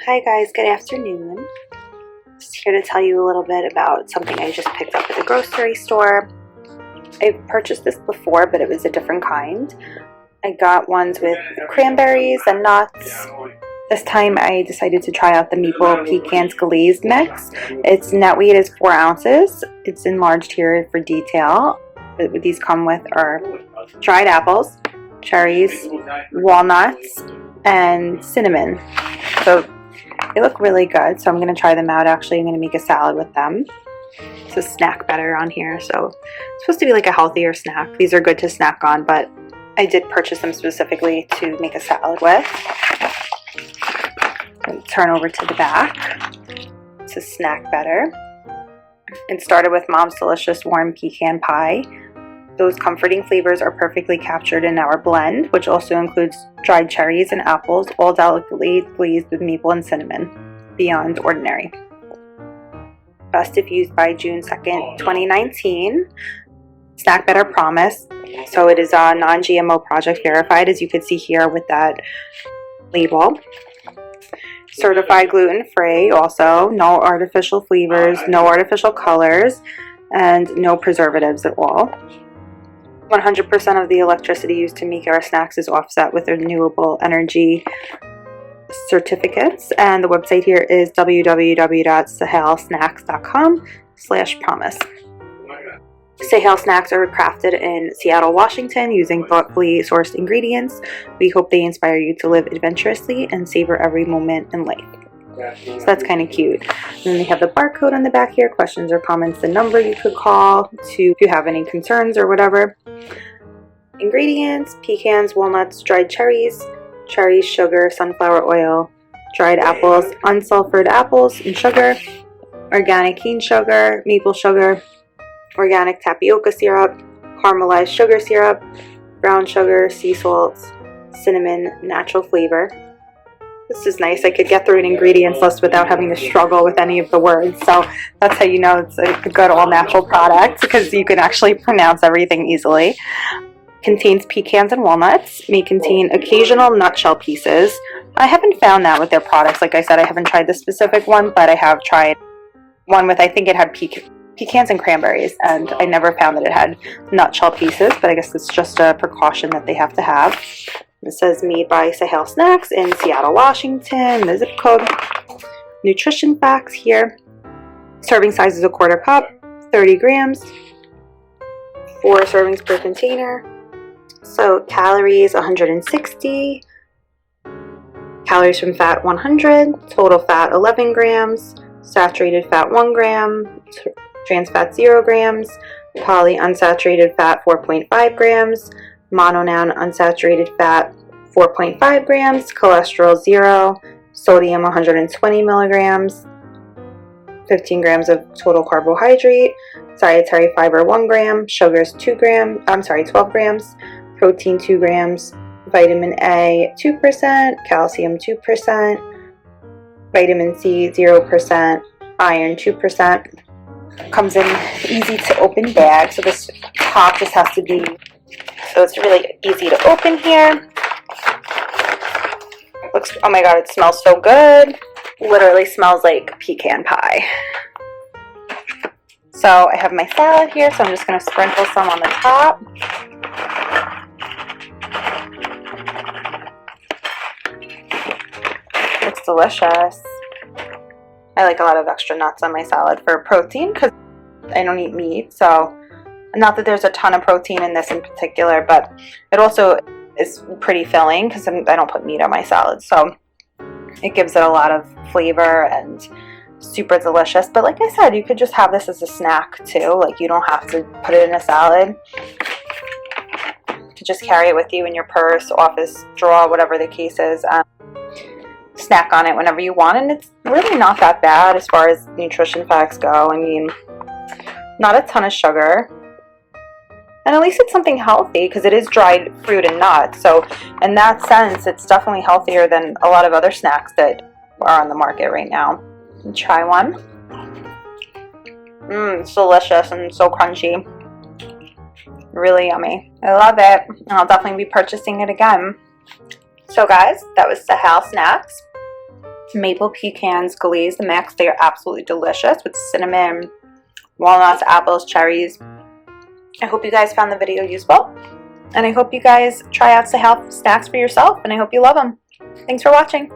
Hi guys, good afternoon. Just here to tell you a little bit about something I just picked up at the grocery store. I've purchased this before, but it was a different kind. I got ones with cranberries and nuts. This time I decided to try out the Maple Pecans Glazed mix. Its net weight is 4 ounces. It's enlarged here for detail. What these come with are dried apples, cherries, walnuts, and cinnamon. So they look really good, so I'm going to try them out. Actually, I'm going to make a salad with them. It's a snack batter on here, so it's supposed to be like a healthier snack. These are good to snack on, but I did purchase them specifically to make a salad with. Turn over to the back. It's a snack batter. It started with Mom's delicious warm pecan pie. Those comforting flavors are perfectly captured in our blend, which also includes dried cherries and apples, all delicately glazed with maple and cinnamon. Beyond ordinary. Best if used by June 2nd, 2019. Snack batter promise. So it is non-GMO project verified, as you can see here with that label. Certified gluten-free also. No artificial flavors, no artificial colors, and no preservatives at all. 100% of the electricity used to make our snacks is offset with renewable energy certificates, and the website here is www.sahalesnacks.com/promise. Sahale snacks are crafted in Seattle, Washington using thoughtfully sourced ingredients. We hope they inspire you to live adventurously and savor every moment in life. So that's kind of cute. And then they have the barcode on the back here, questions or comments, the number you could call to if you have any concerns or whatever. Ingredients: pecans, walnuts, dried cherries, sugar, sunflower oil, dried apples, unsulfured apples and sugar, organic cane sugar, maple sugar, organic tapioca syrup, caramelized sugar syrup, brown sugar, sea salt, cinnamon, natural flavor. This is nice. I could get through an ingredients list without having to struggle with any of the words. So that's how you know it's a good all-natural product, because you can actually pronounce everything easily. Contains pecans and walnuts. May contain occasional nutshell pieces. I haven't found that with their products. Like I said, I haven't tried this specific one, but I have tried one with, I think it had pecans and cranberries, and I never found that it had nutshell pieces, but I guess it's just a precaution that they have to have. It says made by Sahale Snacks in Seattle, Washington, the zip code. Nutrition facts here. Serving size is a 1/4 cup, 30 grams, 4 servings per container. So calories 160, calories from fat 100, total fat 11 grams, saturated fat 1 gram, trans fat 0 grams, polyunsaturated fat 4.5 grams, mononoun unsaturated fat 4.5 grams, cholesterol 0, sodium 120 milligrams, 15 grams of total carbohydrate, dietary fiber 1 gram, sugars 12 grams, protein 2 grams, vitamin A 2%, calcium 2%, vitamin C 0%, iron 2%. Comes in easy to open bag, so this top just has to be, so it's really easy to open here. Looks, oh my god, it smells so good. Literally smells like pecan pie. So I have my salad here, so I'm just going to sprinkle some on the top. Looks delicious. I like a lot of extra nuts on my salad for protein because I don't eat meat, so not that there's a ton of protein in this in particular, but it also is pretty filling because I don't put meat on my salad, so it gives it a lot of flavor and super delicious. But like I said, you could just have this as a snack too. Like, you don't have to put it in a salad. You could just carry it with you in your purse, office drawer, whatever the case is. Snack on it whenever you want, and it's really not that bad as far as nutrition facts go. I mean, not a ton of sugar, and at least it's something healthy because it is dried fruit and nuts, so in that sense it's definitely healthier than a lot of other snacks that are on the market right now. Try one. It's delicious and so crunchy, really yummy. I love it, and I'll definitely be purchasing it again. So guys, that was Sahale Snacks. maple pecans glazed mix. They are absolutely delicious with cinnamon, walnuts, apples, cherries. I hope you guys found the video useful, and I hope you guys try out Sahale snacks for yourself, and I hope you love them. Thanks for watching.